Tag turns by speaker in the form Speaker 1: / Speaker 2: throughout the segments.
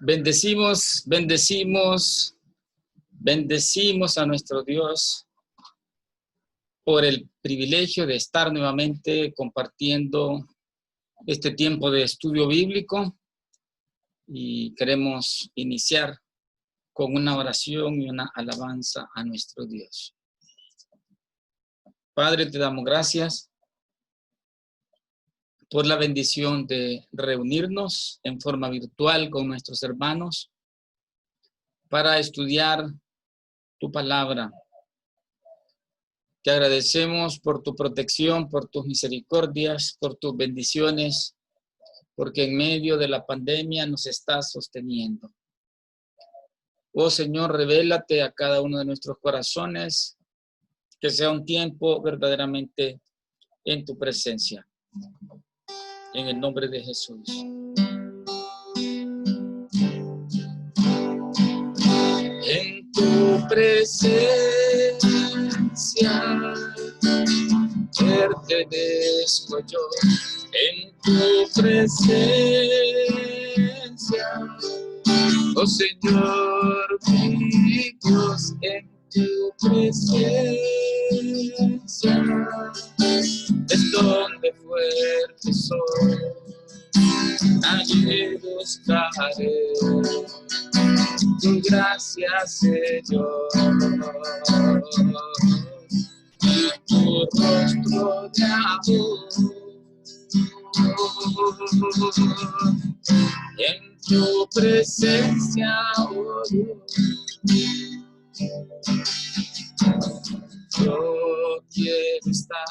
Speaker 1: Bendecimos, bendecimos, bendecimos a nuestro Dios por el privilegio de estar nuevamente compartiendo este tiempo de estudio bíblico y queremos iniciar con una oración y una alabanza a nuestro Dios. Padre, te damos gracias por la bendición de reunirnos en forma virtual con nuestros hermanos para estudiar tu palabra. Te agradecemos por tu protección, por tus misericordias, por tus bendiciones, porque en medio de la pandemia nos estás sosteniendo. Oh Señor, revélate a cada uno de nuestros corazones, que sea un tiempo verdaderamente en tu presencia. En el nombre de Jesús. En tu presencia pertenezco yo, en tu presencia, oh Señor mi Dios, en tu presencia es donde fuerte soy, allí buscaré tu gracia, Señor, y tu rostro de amor. En tu presencia, oh Dios, yo quiero estar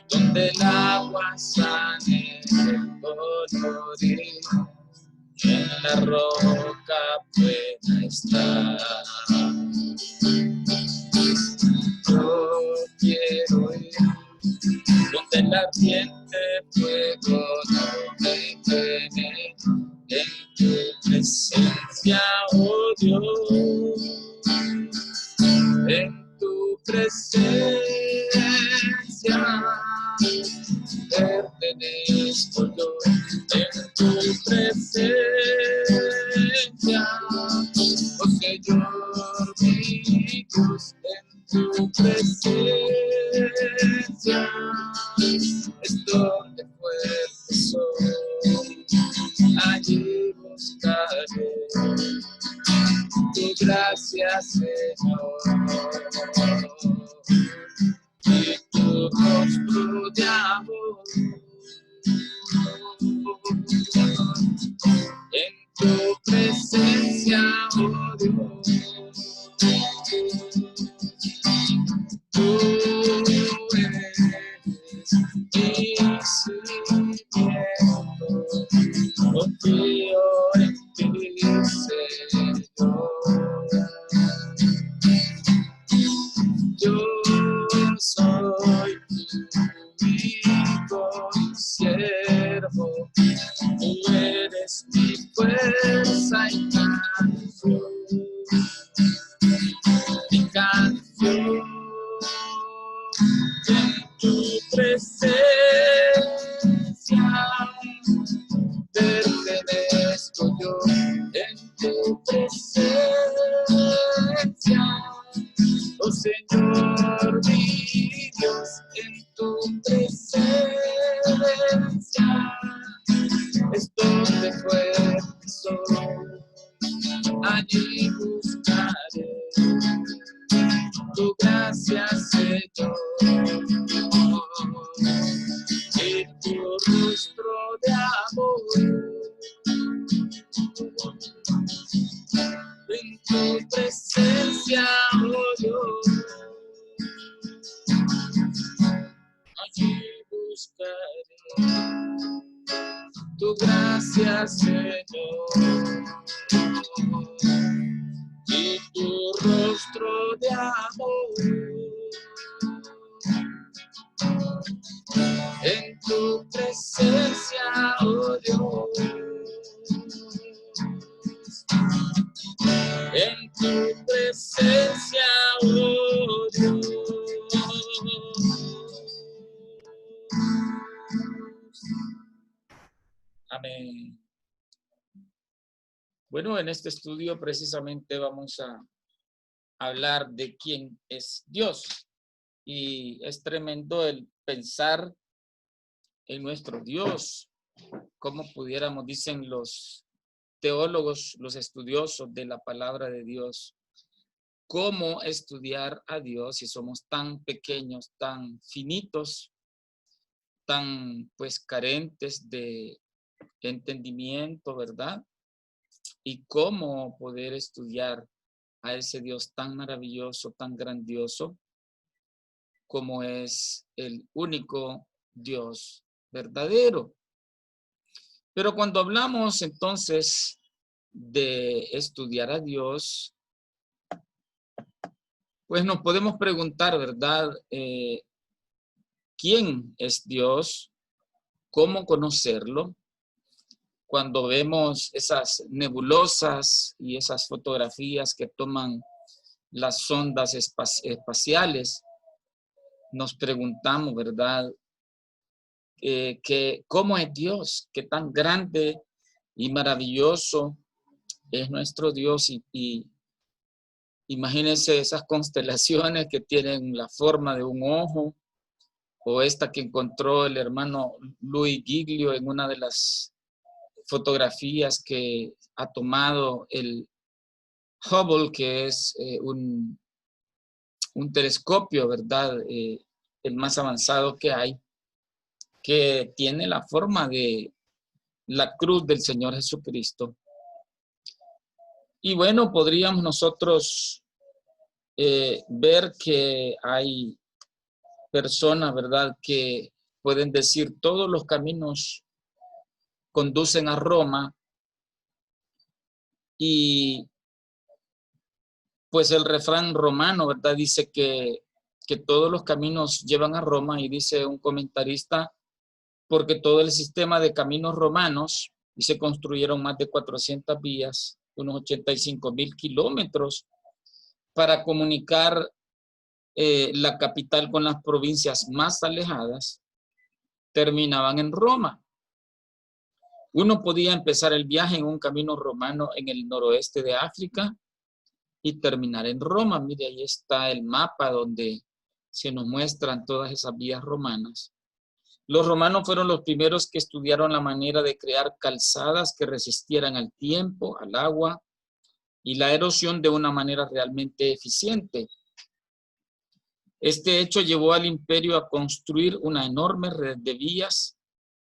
Speaker 1: donde el agua sane el dolor y en la roca pueda estar. Yo quiero ir donde el ardiente fuego no me queme, en tu presencia, oh Dios, en tu presencia pertenezco yo, en tu presencia, oh Señor mi Dios, en tu presencia es donde fuerte soy, allí buscaré tu gracia, Señor, y tu rostro de amor. En tu presencia, oh Dios, tú eres mi cimiento, confío en ti, Señor. Yo soy tu hijo y siervo, tú eres mi fuerza y canción, mi canción. En tu presencia pertenezco yo, en tu presencia, oh Señor mi Dios, en tu presencia es donde fuerte soy, allí buscaré tu gracia, Señor, y tu rostro de amor. En tu presencia, oh Dios, allí buscaré tu gracia, Señor, y tu rostro de amor. En tu presencia, oh Dios, en tu presencia, oh Dios. Amén. Bueno, en este estudio precisamente vamos a hablar de quién es Dios. Y es tremendo el pensar en nuestro Dios, como pudiéramos, dicen los teólogos, los estudiosos de la palabra de Dios, cómo estudiar a Dios si somos tan pequeños, tan finitos, tan pues carentes de entendimiento, ¿verdad? Y cómo poder estudiar a ese Dios tan maravilloso, tan grandioso, como es el único Dios verdadero. Pero cuando hablamos entonces de estudiar a Dios, pues nos podemos preguntar, ¿verdad? ¿Quién es Dios? ¿Cómo conocerlo? Cuando vemos esas nebulosas y esas fotografías que toman las sondas espaciales, nos preguntamos, ¿verdad? ¿Cómo es Dios? ¿Qué tan grande y maravilloso es nuestro Dios? Y imagínense esas constelaciones que tienen la forma de un ojo, o esta que encontró el hermano Luis Giglio en una de las fotografías que ha tomado el Hubble, que es un telescopio, ¿verdad? El más avanzado que hay, que tiene la forma de la cruz del Señor Jesucristo. Y bueno, podríamos nosotros ver que hay personas, ¿verdad?, que pueden decir todos los caminos conducen a Roma, y pues el refrán romano, ¿verdad?, dice que todos los caminos llevan a Roma, y dice un comentarista, porque todo el sistema de caminos romanos, y se construyeron más de 400 vías, unos 85,000 kilómetros, para comunicar la capital con las provincias más alejadas, terminaban en Roma. Uno podía empezar el viaje en un camino romano en el noroeste de África y terminar en Roma. Mire, ahí está el mapa donde se nos muestran todas esas vías romanas. Los romanos fueron los primeros que estudiaron la manera de crear calzadas que resistieran al tiempo, al agua y la erosión de una manera realmente eficiente. Este hecho llevó al imperio a construir una enorme red de vías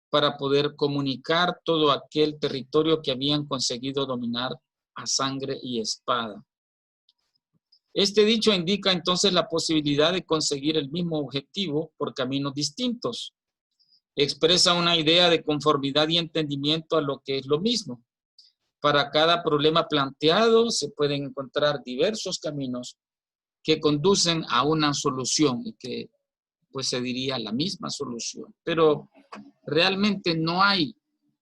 Speaker 1: para poder comunicar todo aquel territorio que habían conseguido dominar a sangre y espada. Este dicho indica entonces la posibilidad de conseguir el mismo objetivo por caminos distintos. Expresa una idea de conformidad y entendimiento a lo que es lo mismo. Para cada problema planteado se pueden encontrar diversos caminos que conducen a una solución y que pues se diría la misma solución. Pero realmente no hay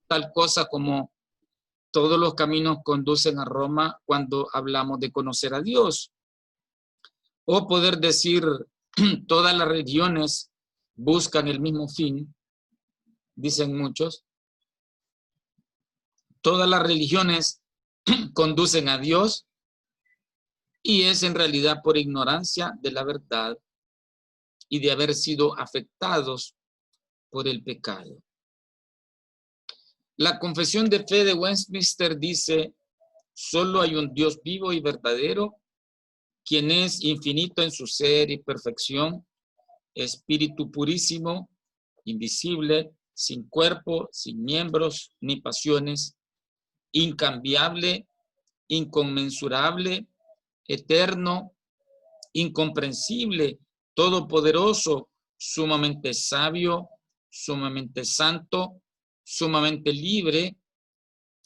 Speaker 1: tal cosa como todos los caminos conducen a Roma cuando hablamos de conocer a Dios. O poder decir todas las religiones buscan el mismo fin, dicen muchos. Todas las religiones conducen a Dios, y es en realidad por ignorancia de la verdad y de haber sido afectados por el pecado. La Confesión de Fe de Westminster dice: solo hay un Dios vivo y verdadero, quien es infinito en su ser y perfección, espíritu purísimo, invisible, sin cuerpo, sin miembros ni pasiones, incambiable, inconmensurable, eterno, incomprensible, todopoderoso, sumamente sabio, sumamente santo, sumamente libre,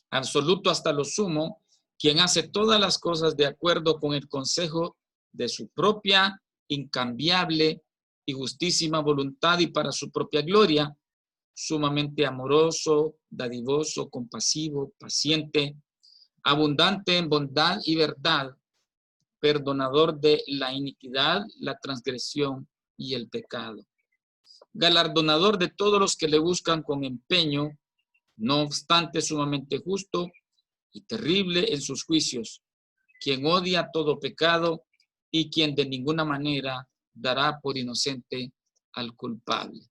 Speaker 1: absoluto hasta lo sumo, quien hace todas las cosas de acuerdo con el consejo de su propia, incambiable y justísima voluntad y para su propia gloria, sumamente amoroso, dadivoso, compasivo, paciente, abundante en bondad y verdad, perdonador de la iniquidad, la transgresión y el pecado, galardonador de todos los que le buscan con empeño, no obstante sumamente justo, y terrible en sus juicios, quien odia todo pecado y quien de ninguna manera dará por inocente al culpable.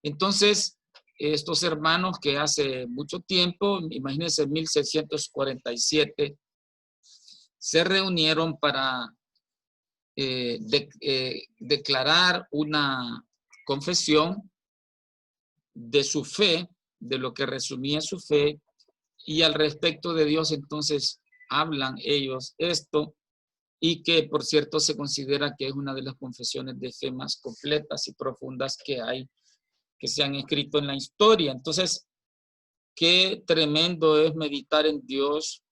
Speaker 1: Entonces, estos hermanos que hace mucho tiempo, imagínense, en 1647, se reunieron para declarar una confesión de su fe, de lo que resumía su fe, y al respecto de Dios, entonces hablan ellos esto, y que por cierto se considera que es una de las confesiones de fe más completas y profundas que hay, que se han escrito en la historia. Entonces, qué tremendo es meditar en Dios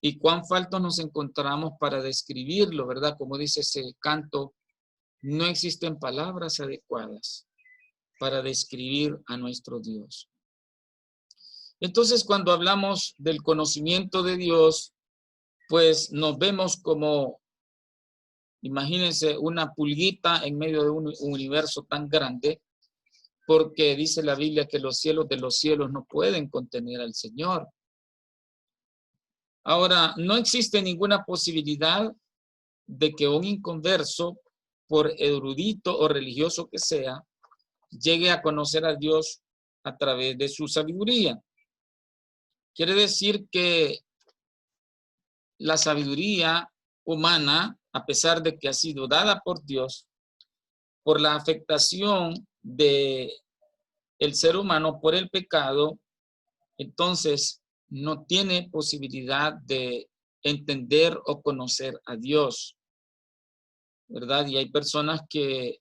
Speaker 1: y cuán faltos nos encontramos para describirlo, ¿verdad? Como dice ese canto, no existen palabras adecuadas para describir a nuestro Dios. Entonces, cuando hablamos del conocimiento de Dios, pues nos vemos como, imagínense, una pulguita en medio de un universo tan grande, porque dice la Biblia que los cielos de los cielos no pueden contener al Señor. Ahora, no existe ninguna posibilidad de que un inconverso, por erudito o religioso que sea, llegue a conocer a Dios a través de su sabiduría. Quiere decir que la sabiduría humana, a pesar de que ha sido dada por Dios, por la afectación de el ser humano por el pecado, entonces no tiene posibilidad de entender o conocer a Dios, ¿verdad? Y hay personas que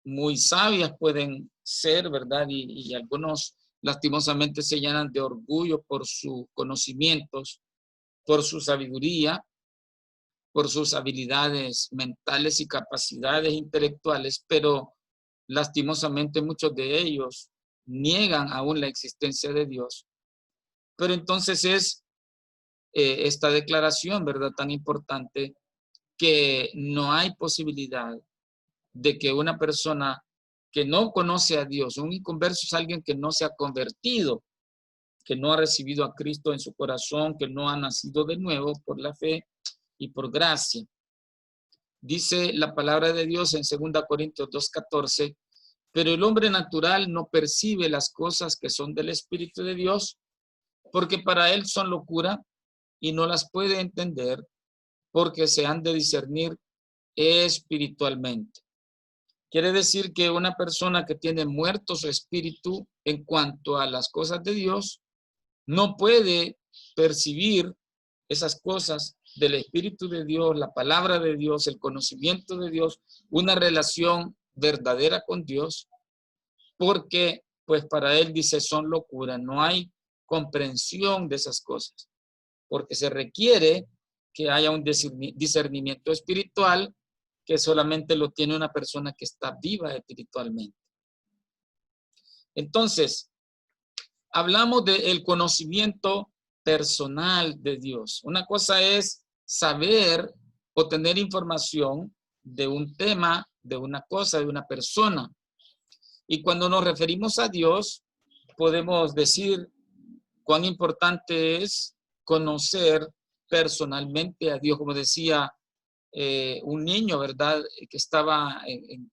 Speaker 1: muy sabias pueden ser, ¿verdad? Y algunos lastimosamente se llenan de orgullo por sus conocimientos, por su sabiduría, por sus habilidades mentales y capacidades intelectuales, pero lastimosamente muchos de ellos niegan aún la existencia de Dios. Pero entonces es esta declaración, ¿verdad?, tan importante, que no hay posibilidad de que una persona que no conoce a Dios, un inconverso es alguien que no se ha convertido, que no ha recibido a Cristo en su corazón, que no ha nacido de nuevo por la fe y por gracia. Dice la palabra de Dios en 2 Corintios 2:14, pero el hombre natural no percibe las cosas que son del Espíritu de Dios, porque para él son locura y no las puede entender, porque se han de discernir espiritualmente. Quiere decir que una persona que tiene muerto su espíritu en cuanto a las cosas de Dios, no puede percibir esas cosas del Espíritu de Dios, la palabra de Dios, el conocimiento de Dios, una relación verdadera con Dios, porque pues para él, dice, son locura, no hay comprensión de esas cosas, porque se requiere que haya un discernimiento espiritual que solamente lo tiene una persona que está viva espiritualmente. Entonces, hablamos del conocimiento personal de Dios. Una cosa es saber o tener información de un tema, de una cosa, de una persona. Y cuando nos referimos a Dios, podemos decir cuán importante es conocer personalmente a Dios, como decía un niño, ¿verdad? Que estaba en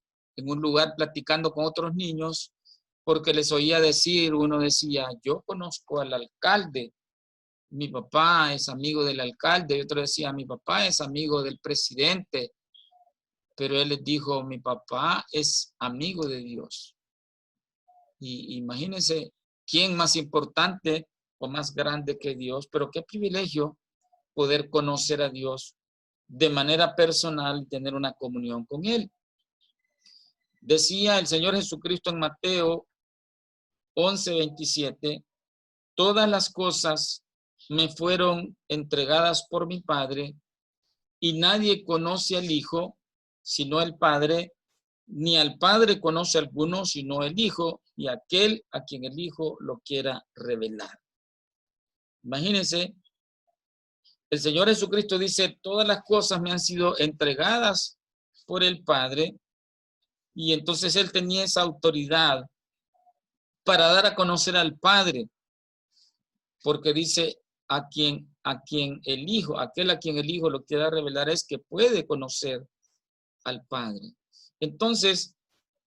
Speaker 1: un lugar platicando con otros niños, porque les oía decir, uno decía, yo conozco al alcalde, mi papá es amigo del alcalde, y otro decía, mi papá es amigo del presidente, pero él les dijo, mi papá es amigo de Dios. Y imagínense, ¿quién más importante o más grande que Dios? Pero qué privilegio poder conocer a Dios de manera personal y tener una comunión con Él. Decía el Señor Jesucristo en Mateo 11:27, todas las cosas me fueron entregadas por mi Padre, y nadie conoce al Hijo sino el Padre, ni al Padre conoce alguno sino el Hijo, y aquel a quien el Hijo lo quiera revelar. Imagínense, el Señor Jesucristo dice, todas las cosas me han sido entregadas por el Padre, y entonces Él tenía esa autoridad para dar a conocer al Padre, porque dice, el Hijo, aquel a quien el Hijo lo quiera revelar es que puede conocer al Padre. Entonces,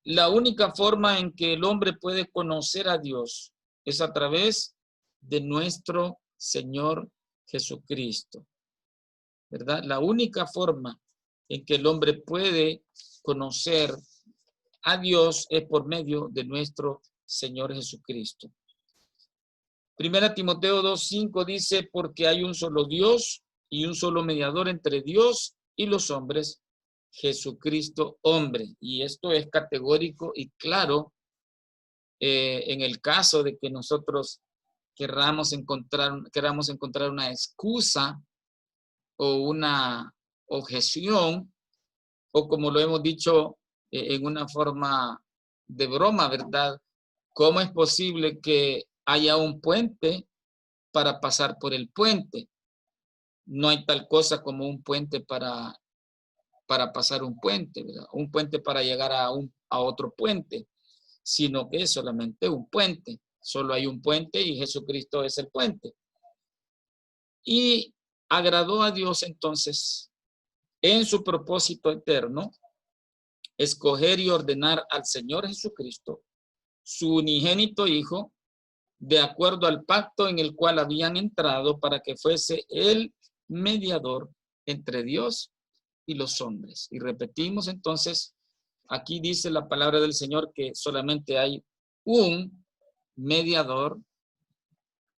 Speaker 1: la única forma en que el hombre puede conocer a Dios es a través de nuestro Señor Jesucristo, ¿verdad? La única forma en que el hombre puede conocer a Dios es por medio de nuestro Señor Jesucristo. Primera Timoteo 2:5 dice, porque hay un solo Dios y un solo mediador entre Dios y los hombres, Jesucristo hombre. Y esto es categórico y claro en el caso de que nosotros queramos encontrar una excusa o una objeción, o como lo hemos dicho en una forma de broma, ¿verdad? ¿Cómo es posible que haya un puente para pasar por el puente? No hay tal cosa como un puente para pasar un puente, ¿verdad? Un puente para llegar a otro puente, sino que es solamente un puente. Solo hay un puente y Jesucristo es el puente. Y agradó a Dios entonces, en su propósito eterno, escoger y ordenar al Señor Jesucristo, su unigénito Hijo, de acuerdo al pacto en el cual habían entrado para que fuese el mediador entre Dios y los hombres. Y repetimos entonces, aquí dice la palabra del Señor que solamente hay un mediador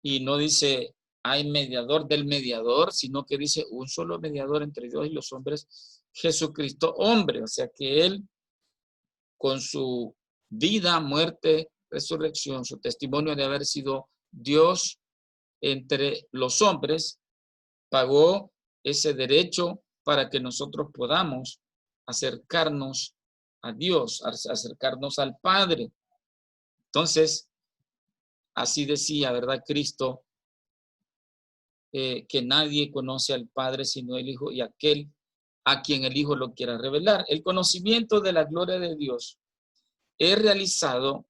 Speaker 1: y no dice hay mediador del mediador, sino que dice un solo mediador entre Dios y los hombres, Jesucristo hombre. O sea que Él, con su vida, muerte, resurrección, su testimonio de haber sido Dios entre los hombres, pagó ese derecho para que nosotros podamos acercarnos a Dios, acercarnos al Padre. Entonces, así decía, ¿verdad? Cristo, que nadie conoce al Padre sino el Hijo y aquel a quien el Hijo lo quiera revelar. El conocimiento de la gloria de Dios es realizado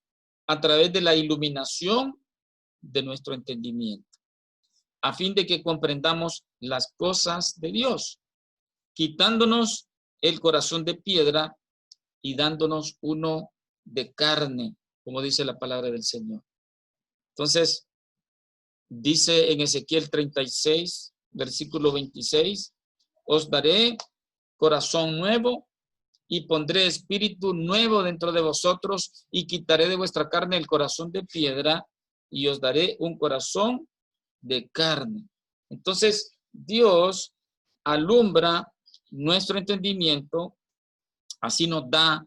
Speaker 1: a través de la iluminación de nuestro entendimiento, a fin de que comprendamos las cosas de Dios, quitándonos el corazón de piedra y dándonos uno de carne, como dice la palabra del Señor. Entonces, dice en Ezequiel 36, versículo 26, os daré corazón nuevo y pondré espíritu nuevo dentro de vosotros y quitaré de vuestra carne el corazón de piedra y os daré un corazón de carne. Entonces, Dios alumbra nuestro entendimiento, así nos da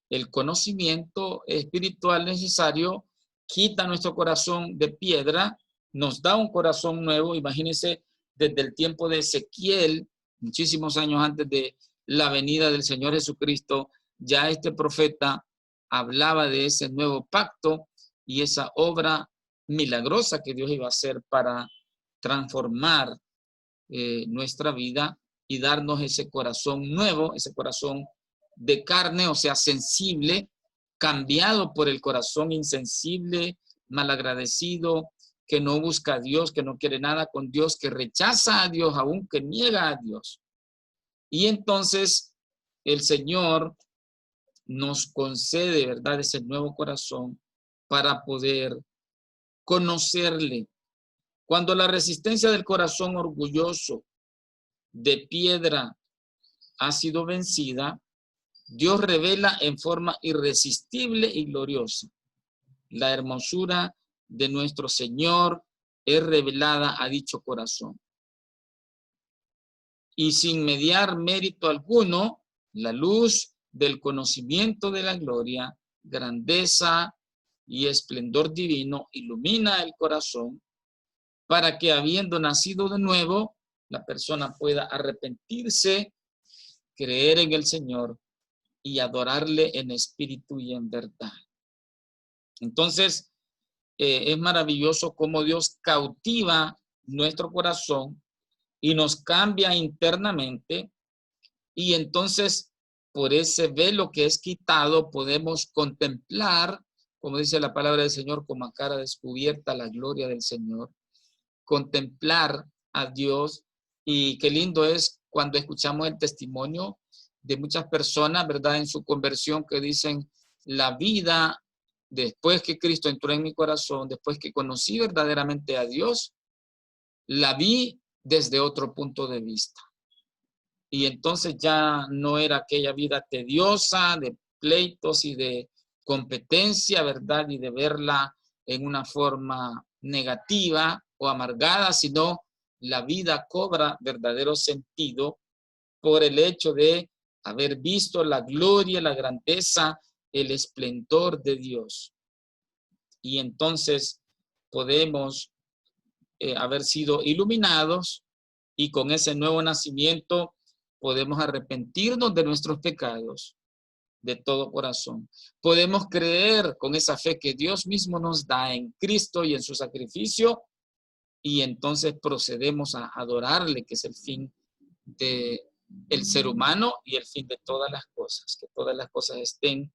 Speaker 1: el conocimiento espiritual necesario, quita nuestro corazón de piedra, nos da un corazón nuevo. Imagínense, desde el tiempo de Ezequiel, muchísimos años antes de la venida del Señor Jesucristo, ya este profeta hablaba de ese nuevo pacto y esa obra milagrosa que Dios iba a hacer para transformar nuestra vida y darnos ese corazón nuevo, ese corazón de carne, o sea, sensible, cambiado por el corazón insensible, malagradecido, que no busca a Dios, que no quiere nada con Dios, que rechaza a Dios, aún que niega a Dios. Y entonces el Señor nos concede, ¿verdad?, ese nuevo corazón para poder conocerle. Cuando la resistencia del corazón orgulloso de piedra ha sido vencida, Dios revela en forma irresistible y gloriosa. La hermosura de nuestro Señor es revelada a dicho corazón. Y sin mediar mérito alguno, la luz del conocimiento de la gloria, grandeza y esplendor divino ilumina el corazón para que, habiendo nacido de nuevo, la persona pueda arrepentirse, creer en el Señor y adorarle en espíritu y en verdad. Entonces, es maravilloso cómo Dios cautiva nuestro corazón y nos cambia internamente, y entonces por ese velo que es quitado podemos contemplar, como dice la palabra del Señor, como a cara descubierta la gloria del Señor, contemplar a Dios. Y qué lindo es cuando escuchamos el testimonio de muchas personas, ¿verdad? En su conversión, que dicen: la vida después que Cristo entró en mi corazón, después que conocí verdaderamente a Dios, la vi desde otro punto de vista. Y entonces ya no era aquella vida tediosa de pleitos y de competencia, ¿verdad? Y de verla en una forma negativa o amargada, sino la vida cobra verdadero sentido por el hecho de haber visto la gloria, la grandeza, el esplendor de Dios. Y entonces podemos haber sido iluminados, y con ese nuevo nacimiento podemos arrepentirnos de nuestros pecados de todo corazón. Podemos creer con esa fe que Dios mismo nos da en Cristo y en su sacrificio, y entonces procedemos a adorarle, que es el fin de el ser humano y el fin de todas las cosas, que todas las cosas estén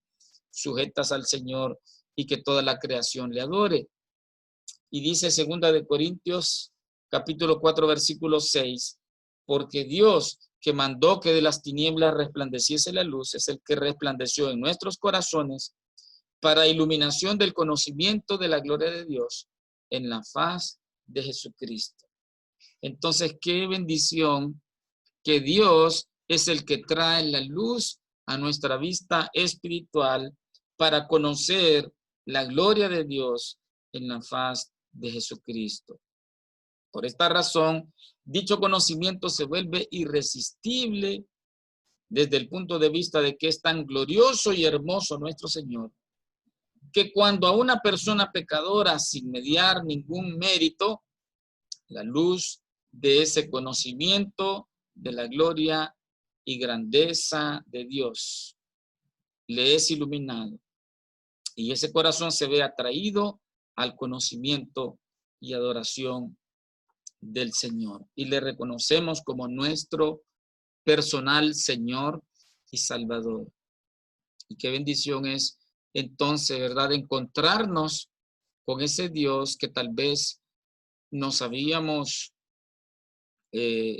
Speaker 1: sujetas al Señor y que toda la creación le adore. Y dice 2 de Corintios capítulo 4 versículo 6, porque Dios, que mandó que de las tinieblas resplandeciese la luz, es el que resplandeció en nuestros corazones para iluminación del conocimiento de la gloria de Dios en la faz de Jesucristo. Entonces, qué bendición que Dios es el que trae la luz a nuestra vista espiritual para conocer la gloria de Dios en la faz de Jesucristo. Por esta razón, dicho conocimiento se vuelve irresistible desde el punto de vista de que es tan glorioso y hermoso nuestro Señor, que cuando a una persona pecadora, sin mediar ningún mérito, la luz de ese conocimiento de la gloria y grandeza de Dios le es iluminado, y ese corazón se ve atraído al conocimiento y adoración del Señor, y le reconocemos como nuestro personal Señor y Salvador. Y qué bendición es entonces, ¿verdad?, encontrarnos con ese Dios que tal vez no sabíamos,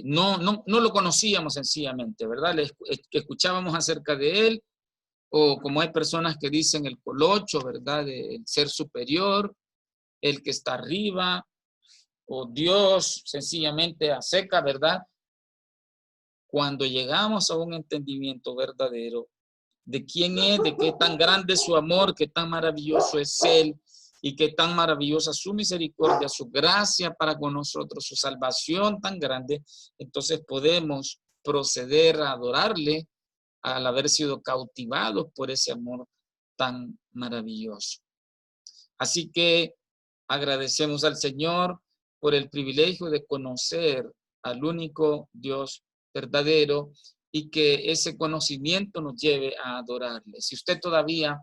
Speaker 1: no lo conocíamos sencillamente, ¿verdad? Que escuchábamos acerca de él, o como hay personas que dicen el colocho, ¿verdad?, el ser superior, el que está arriba, o Dios sencillamente a seca, ¿verdad? Cuando llegamos a un entendimiento verdadero de quién es, de qué tan grande es su amor, qué tan maravilloso es Él, y qué tan maravillosa su misericordia, su gracia para con nosotros, su salvación tan grande, entonces podemos proceder a adorarle al haber sido cautivados por ese amor tan maravilloso. Así que agradecemos al Señor por el privilegio de conocer al único Dios verdadero, y que ese conocimiento nos lleve a adorarle. Si usted todavía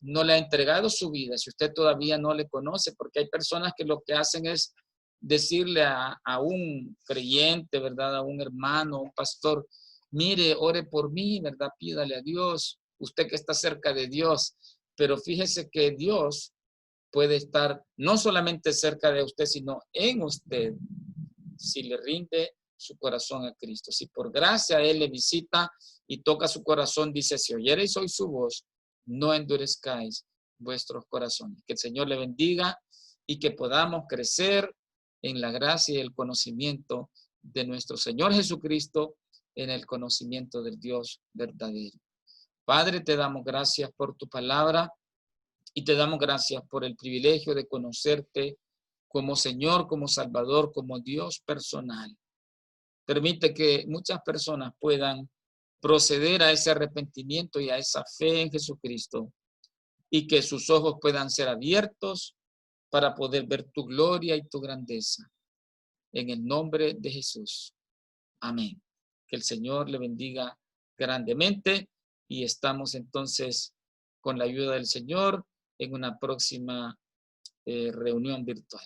Speaker 1: no le ha entregado su vida, si usted todavía no le conoce, porque hay personas que lo que hacen es decirle a un creyente, ¿verdad?, a un hermano, a un pastor: mire, ore por mí, ¿verdad?, pídale a Dios, usted que está cerca de Dios. Pero fíjese que Dios puede estar no solamente cerca de usted, sino en usted, si le rinde su corazón a Cristo. Si por gracia Él le visita y toca su corazón, dice: si oyereis hoy su voz, no endurezcáis vuestros corazones. Que el Señor le bendiga y que podamos crecer en la gracia y el conocimiento de nuestro Señor Jesucristo, en el conocimiento del Dios verdadero. Padre, te damos gracias por tu palabra y te damos gracias por el privilegio de conocerte como Señor, como Salvador, como Dios personal. Permite que muchas personas puedan proceder a ese arrepentimiento y a esa fe en Jesucristo, y que sus ojos puedan ser abiertos para poder ver tu gloria y tu grandeza. En el nombre de Jesús. Amén. Que el Señor le bendiga grandemente, y estamos entonces con la ayuda del Señor en una próxima reunión virtual.